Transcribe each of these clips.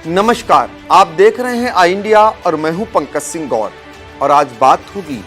नमस्कार, आप देख रहे हैं आई इंडिया और मैं हूं पंकज सिंह गौर और आज बात होगी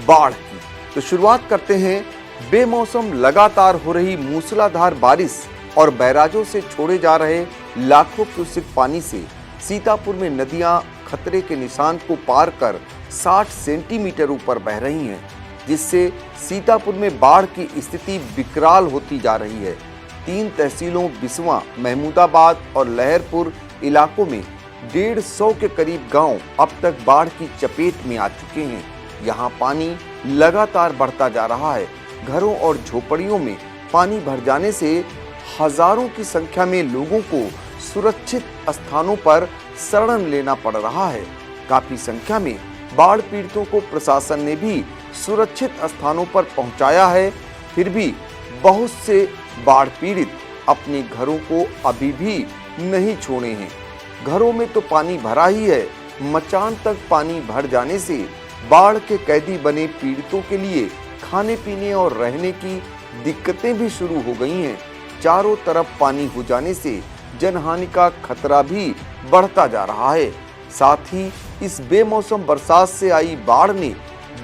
बाढ़ की। तो शुरुआत करते हैं बेमौसम लगातार हो रही मूसलाधार बारिश और बैराजों से छोड़े जा रहे लाखों क्यूसेक पानी से सीतापुर में नदियां खतरे के निशान को पार कर 60 सेंटीमीटर ऊपर बह रही हैं, जिससे सीतापुर में बाढ़ की स्थिति विकराल होती जा रही है। 3 तहसीलों बिसवा, महमूदाबाद और लहरपुर इलाकों में 150 के करीब गांव अब तक बाढ़ की चपेट में आ चुके हैं। यहां पानी लगातार बढ़ता जा रहा है। घरों और झोपड़ियों में पानी भर जाने से हजारों की संख्या में लोगों को सुरक्षित स्थानों पर शरण लेना पड़ रहा है। काफी संख्या में बाढ़ पीड़ितों को प्रशासन ने भी सुरक्षित स्थानों पर पहुंचाया है। फिर भी बहुत से बाढ़ पीड़ित अपने घरों को अभी भी नहीं छोड़े हैं। घरों में तो पानी भरा ही है, मचान तक पानी भर जाने से बाढ़ के कैदी बने पीड़ितों के लिए खाने पीने और रहने की दिक्कतें भी शुरू हो गई हैं। चारों तरफ पानी हो जाने से जनहानि का खतरा भी बढ़ता जा रहा है। साथ ही इस बेमौसम बरसात से आई बाढ़ ने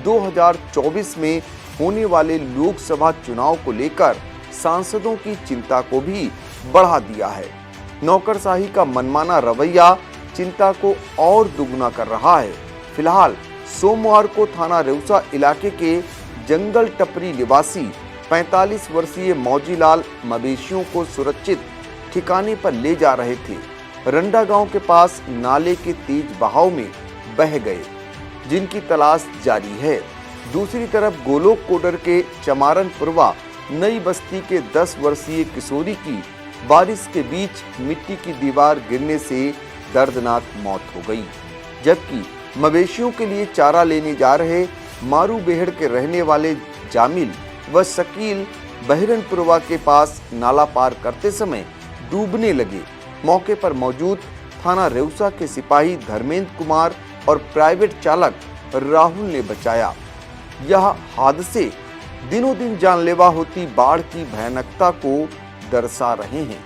2024 में होने वाले लोकसभा चुनाव को लेकर सांसदों की चिंता को भी बढ़ा दिया है। नौकरशाही का मनमाना रवैया चिंता को और दुगना कर रहा है। फिलहाल सोमवार को थाना रेउसा इलाके के जंगल टपरी निवासी 45 वर्षीय मौजीलाल मवेशियों को सुरक्षित ठिकाने पर ले जा रहे थे। रंडा गांव के पास नाले के तेज बहाव में बह गए, जिनकी तलाश जारी है। दूसरी तरफ गोलोक कोडर के चमारनपुरवा नई बस्ती के 10 वर्षीय किशोरी की बारिश के बीच मिट्टी की दीवार गिरने से दर्दनाक मौत हो गई, जबकि मवेशियों के लिए चारा लेने जा रहे मारू बेहड़ के रहने वाले जामिल व शकील बहिरनपुरवा के पास नाला पार करते समय डूबने लगे। मौके पर मौजूद थाना रेउसा के सिपाही धर्मेंद्र कुमार और प्राइवेट चालक राहुल ने बचाया। यह हादसे दिनों दिन जानलेवा होती बाढ़ की भयानकता को दर्शा रहे हैं।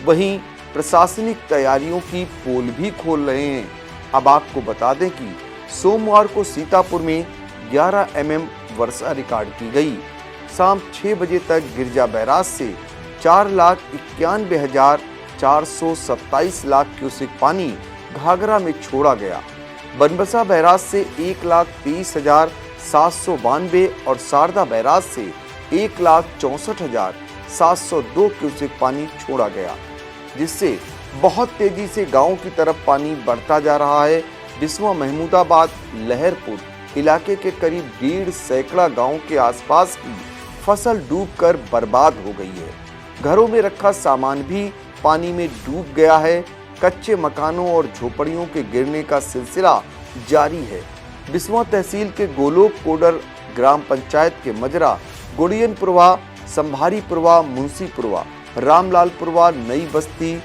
वहीं प्रशासनिक तैयारियों की पोल भी खोल रहे हैं। अब आपको बता दें कि सोमवार को सीतापुर में 11 mm वर्षा रिकॉर्ड की गई। शाम 6 बजे तक गिरजा बैराज से 4,91,427 लाख क्यूसेक पानी घाघरा में छोड़ा गया। बनबसा बैराज से 1,23,792 और शारदा बैराज से 1,64,702 क्यूसेक पानी छोड़ा गया, जिससे बहुत तेजी से गांव की तरफ पानी बढ़ता जा रहा है। बिसवा, महमूदाबाद, लहरपुर इलाके के करीब 1.5 सैकड़ा गांव के आसपास की फसल डूबकर बर्बाद हो गई है। घरों में रखा सामान भी पानी में डूब गया है। कच्चे मकानों और झोपड़ियों के गिरने का सिलसिला जारी है। बिसवा तहसील के गोलोक कोडर ग्राम पंचायत के मजरा, गुड़ियनपुरवा, संभारीपुरवा, मुंशीपुरवा, रामलालपुरवा, नई बस्ती,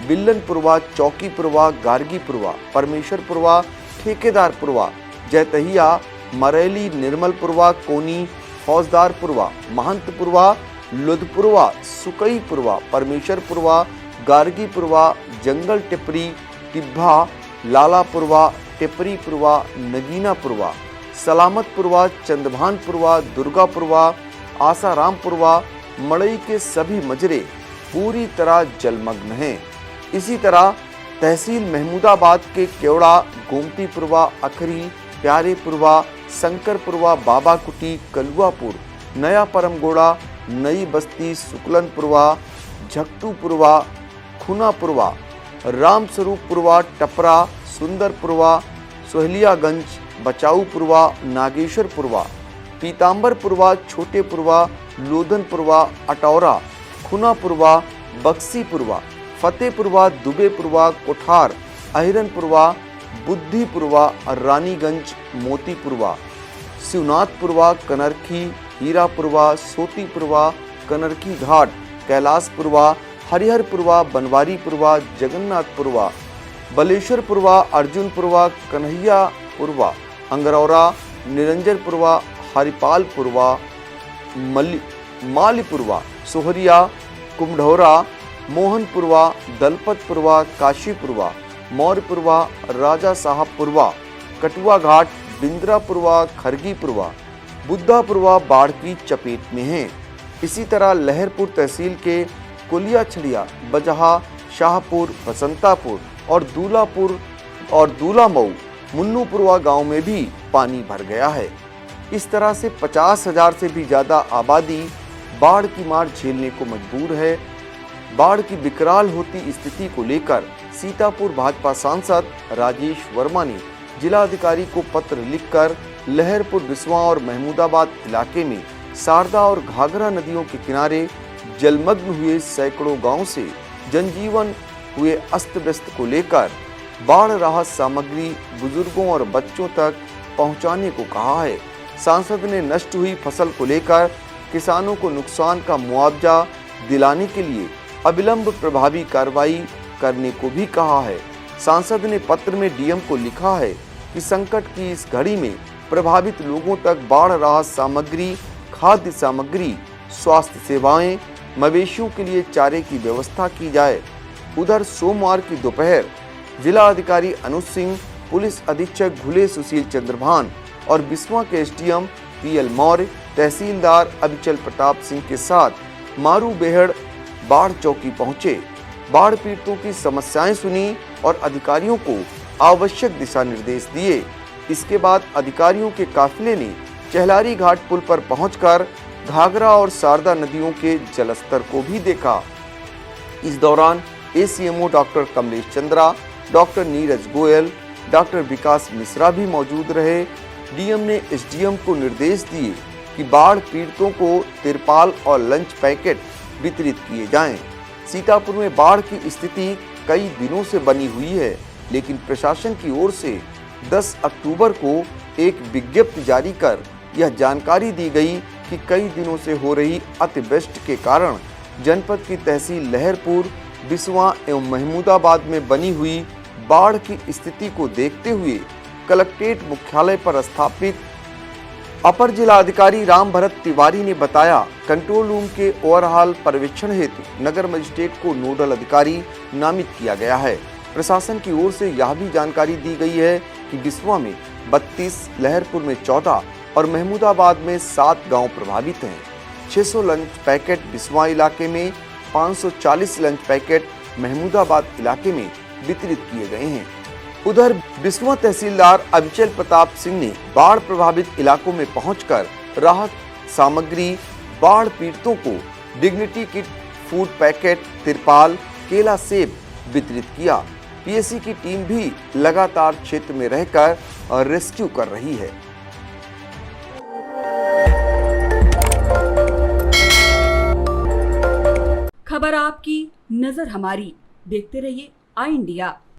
बिल्लनपुरवा, चौकीपुरवा, गार्गीपुरवा, परमेश्वरपुरवा, ठेकेदारपुरवा, जैतहिया, मरेली, निर्मलपुरवा, कोनी, फौजदारपुरवा, महंतपुरवा, लुधपुरवा, सुकईपुरवा, परमेश्वरपुरवा, गार्गीपुरवा, जंगल टिपरी, टिब्भा, लालापुरवा, टिपरीपुरवा, नगीनापुरवा, सलामतपुरवा, चंदभानपुरवा, दुर्गापुरवा, आसारामपुरवा, मड़ई के सभी मजरे पूरी तरह जलमग्न हैं। इसी तरह तहसील महमूदाबाद के केवड़ा, गोमतीपुरवा, अखरी, प्यारेपुरवा, शंकरपुरवा, बाबाकुटी, कलुआपुर, नया परमगोड़ा, नई बस्ती, सुकलनपुरवा, झकटूपुरवा, खुनापुरवा, रामस्वरूपपुरवा, टपरा, सुंदरपुरवा, सोहलियागंज, बचाऊपुरवा, नागेश्वरपुरवा, पीताम्बरपुरवा, छोटेपुरवा, लोधनपुरवा, अटौरा, खुनापुरवा, बक्सीपुरवा, फतेहपुरवा, दुबेपुरवा, कोठार, अहिरनपुरवा, बुद्धिपुरवा, रानीगंज, मोतीपुरवा, शिवनाथपुरवा, कनरखी, हीरापुरवा, सोतीपुरवा, कनरखी घाट, कैलाशपुरवा, हरिहरपुरवा, बनवारीपुरवा, जगन्नाथपुरवा, बलेश्वरपुरवा, अर्जुनपुरवा, कन्हैयापुरवा, अंगरौरा, निरंजनपुरवा, हरिपालपुरवा, मालीपुरवा, सोहरिया, कुमढौरा, मोहनपुरवा, दलपतपुरवा, काशीपुरवा, मौर्यपुरवा, राजा साहबपुरवा, कटुआ घाट, बिंद्रापुरवा, खरगीपुरवा, बुद्धापुरवा बाढ़ की चपेट में हैं। इसी तरह लहरपुर तहसील के कुलियाछड़िया, बजहा, शाहपुर, बसंतापुर और दूलापुर और दूलामऊ, मुन्नूपुरवा गांव में भी पानी भर गया है। इस तरह से 50,000 से भी ज्यादा आबादी बाढ़ की मार झेलने को मजबूर है। बाढ़ की विकराल होती स्थिति को लेकर सीतापुर भाजपा सांसद राजेश वर्मा ने जिलाधिकारी को पत्र लिखकर लहरपुर, बिस्वा और महमूदाबाद इलाके में शारदा और घाघरा नदियों के किनारे जलमग्न हुए सैकड़ों गांव से जनजीवन हुए अस्त व्यस्त को लेकर बाढ़ राहत सामग्री बुजुर्गों और बच्चों तक पहुंचाने को कहा है। सांसद ने नष्ट हुई फसल को लेकर किसानों को नुकसान का मुआवजा दिलाने के लिए अविलंब प्रभावी कार्रवाई करने को भी कहा है। सांसद ने पत्र में डीएम को लिखा है कि संकट की इस घड़ी में प्रभावित लोगों तक बाढ़ राहत सामग्री, खाद्य सामग्री, स्वास्थ्य सेवाएं, मवेशियों के लिए चारे की व्यवस्था की जाए। उधर सोमवार की दोपहर जिला अधिकारी अनुज सिंह, पुलिस अधीक्षक घुले सुशील चंद्रभान और बिस्वा के एसडीएम पीएल मौर्य, तहसीलदार अभिचल प्रताप सिंह के साथ मारू बेहड़ बाढ़ चौकी पहुंचे, बाढ़ पीड़ितों की समस्याएं सुनी और अधिकारियों को आवश्यक दिशा निर्देश दिए। इसके बाद अधिकारियों के काफिले ने चहलारी घाट पुल पर पहुंचकर घाघरा और शारदा नदियों के जलस्तर को भी देखा। इस दौरान ACMO doctor Kamlesh Chandra, doctor Neeraj Goyal, doctor Vikas Mishra भी मौजूद रहे। डीएम ने एसडीएम को निर्देश दिए कि बाढ़ पीड़ितों को तिरपाल और लंच पैकेट वितरित किए जाएं। सीतापुर में बाढ़ की स्थिति कई दिनों से बनी हुई है, लेकिन प्रशासन की ओर से 10 अक्टूबर को एक विज्ञप्ति जारी कर यह जानकारी दी गई कि कई दिनों से हो रही अतिवृष्टि के कारण जनपद की तहसील लहरपुर, बिस्वा एवं महमूदाबाद में बनी हुई बाढ़ की स्थिति को देखते हुए कलेक्ट्रेट मुख्यालय पर स्थापित अपर जिला अधिकारी राम भरत तिवारी ने बताया, कंट्रोल रूम के ओवरऑल पर्यवेक्षण हेतु नगर मजिस्ट्रेट को नोडल अधिकारी नामित किया गया है। प्रशासन की ओर से यह भी जानकारी दी गई है कि बिस्वा में 32, लहरपुर में 14 और महमूदाबाद में 7 गांव प्रभावित हैं। 600 लंच पैकेट बिस्वा इलाके में, 540 लंच पैकेट महमूदाबाद इलाके में वितरित किए गए हैं। उधर बिस्वा तहसीलदार अभिचल प्रताप सिंह ने बाढ़ प्रभावित इलाकों में पहुंचकर राहत सामग्री, बाढ़ पीड़ितों को डिग्निटी किट, फूड पैकेट, तिरपाल, केला, सेब वितरित किया। पीएससी की टीम भी लगातार क्षेत्र में रहकर रेस्क्यू कर रही है। खबर आपकी, नजर हमारी। देखते रहिए आई इंडिया।